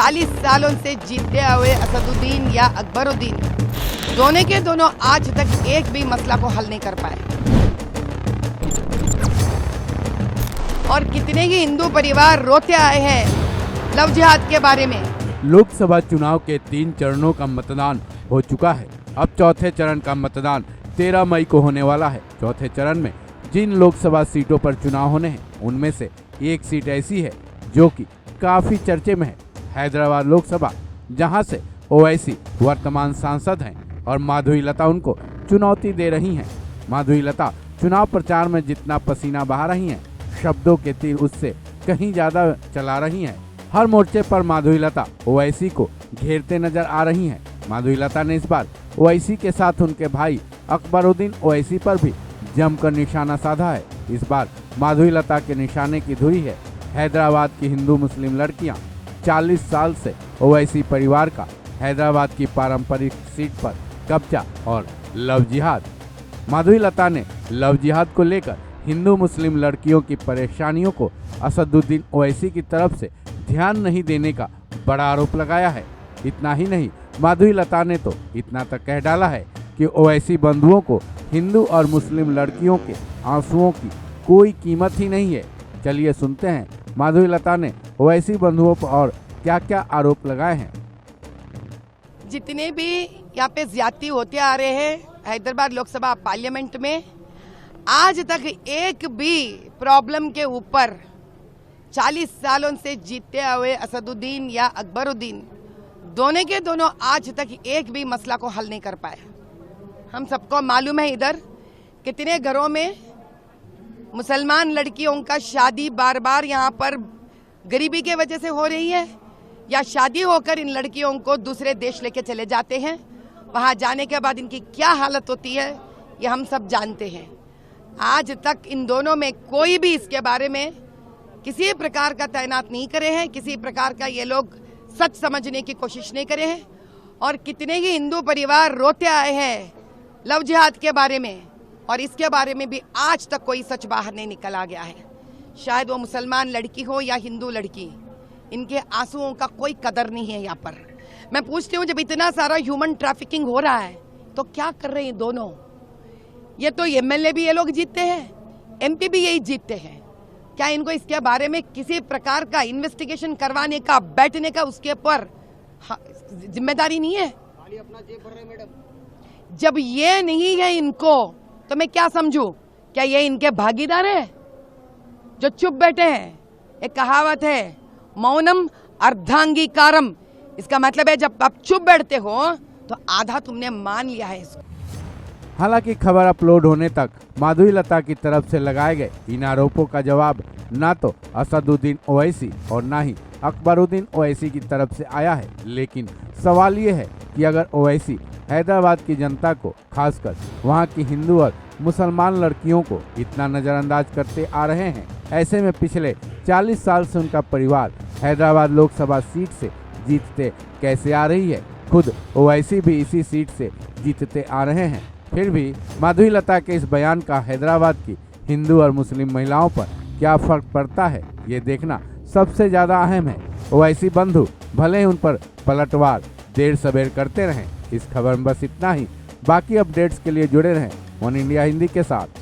40 सालों से जीते हुए असदुद्दीन या अकबरुद्दीन दोनों के दोनों आज तक एक भी मसला को हल नहीं कर पाए। और कितने ही हिंदू परिवार रोते आए हैं लव जिहाद के बारे में। लोकसभा चुनाव के 3 चरणों का मतदान हो चुका है। अब चौथे चरण का मतदान 13 मई को होने वाला है। चौथे चरण में जिन लोकसभा सीटों पर चुनाव होने हैं उनमें से एक सीट ऐसी है जो कि काफी चर्चे में है, हैदराबाद लोकसभा, जहां से ओवैसी वर्तमान सांसद हैं और माधवी लता उनको चुनौती दे रही हैं। माधवी लता चुनाव प्रचार में जितना पसीना बहा रही हैं, शब्दों के तीर उससे कहीं ज्यादा चला रही हैं। हर मोर्चे पर माधवी लता ओवैसी को घेरते नजर आ रही हैं। माधवी लता ने इस बार ओवैसी के साथ उनके भाई अकबरुद्दीन ओवैसी पर भी जमकर निशाना साधा है। इस बार माधवी लता के निशाने की धुरी है हैदराबाद की हिंदू मुस्लिम लड़कियां। 40 साल से ओवैसी परिवार का हैदराबाद की पारंपरिक सीट पर कब्जा और लव जिहाद। माधवी लता ने लव जिहाद को लेकर हिंदू मुस्लिम लड़कियों की परेशानियों को असदुद्दीन ओवैसी की तरफ से ध्यान नहीं देने का बड़ा आरोप लगाया है। इतना ही नहीं, माधवी लता ने तो इतना तक कह डाला है कि ओवैसी बंधुओं को हिंदू और मुस्लिम लड़कियों के आंसुओं की कोई कीमत ही नहीं है। चलिए सुनते हैं माधवी लता ने ओवैसी बंधुओं पर और क्या क्या आरोप लगाए हैं। जितने भी यहाँ पे ज्यादती होते आ रहे हैं हैदराबाद लोकसभा पार्लियामेंट में, आज तक एक भी प्रॉब्लम के ऊपर 40 सालों से जीते हुए असदुद्दीन या अकबरुद्दीन दोनों के दोनों आज तक एक भी मसला को हल नहीं कर पाए। हम सबको मालूम है इधर कितने घरों में मुसलमान लड़कियों का शादी बार बार यहाँ पर गरीबी के वजह से हो रही है, या शादी होकर इन लड़कियों को दूसरे देश लेके चले जाते हैं। वहाँ जाने के बाद इनकी क्या हालत होती है ये हम सब जानते हैं। आज तक इन दोनों में कोई भी इसके बारे में किसी प्रकार का तैनात नहीं करे हैं, किसी प्रकार का ये लोग सच समझने की कोशिश नहीं करे हैं। और कितने ही हिंदू परिवार रोते आए हैं लव जिहाद के बारे में, और इसके बारे में भी आज तक कोई सच बाहर नहीं निकला गया है। शायद वो मुसलमान लड़की हो या हिंदू लड़की, इनके आंसुओं का कोई कदर नहीं है यहाँ पर। मैं पूछती हूँ, जब इतना सारा ह्यूमन ट्रैफिकिंग हो रहा है तो क्या कर रहे हैं दोनों? ये तो एमएलए भी ये लोग जीतते हैं, एमपी भी यही जीतते हैं। क्या इनको इसके बारे में किसी प्रकार का इन्वेस्टिगेशन करवाने का, बैठने का उसके ऊपर जिम्मेदारी नहीं है? अपना जेब भर रहे मैडम। जब ये नहीं है इनको तो मैं क्या समझूं? क्या ये इनके भागीदार है जो चुप बैठे हैं? एक कहावत है, मौनम अर्धांगीकारम। इसका मतलब है जब आप चुप बैठते हो तो आधा तुमने मान लिया है इसको। हालांकि खबर अपलोड होने तक माधवी लता की तरफ से लगाए गए इन आरोपों का जवाब ना तो असदुद्दीन ओवैसी और ना ही अकबरुद्दीन ओवैसी की तरफ से आया है। लेकिन सवाल ये है कि अगर ओवैसी हैदराबाद की जनता को, खासकर वहां की हिंदू और मुसलमान लड़कियों को इतना नज़रअंदाज करते आ रहे हैं, ऐसे में पिछले 40 साल से उनका परिवार हैदराबाद लोकसभा सीट से जीतते कैसे आ रही है? खुद ओवैसी भी इसी सीट से जीतते आ रहे हैं। फिर भी माधवी लता के इस बयान का हैदराबाद की हिंदू और मुस्लिम महिलाओं पर क्या फर्क पड़ता है, ये देखना सबसे ज़्यादा अहम है। ओवैसी बंधु भले ही उन पर पलटवार देर सबेर करते रहें। इस खबर में बस इतना ही। बाकी अपडेट्स के लिए जुड़े रहें वन इंडिया हिंदी के साथ।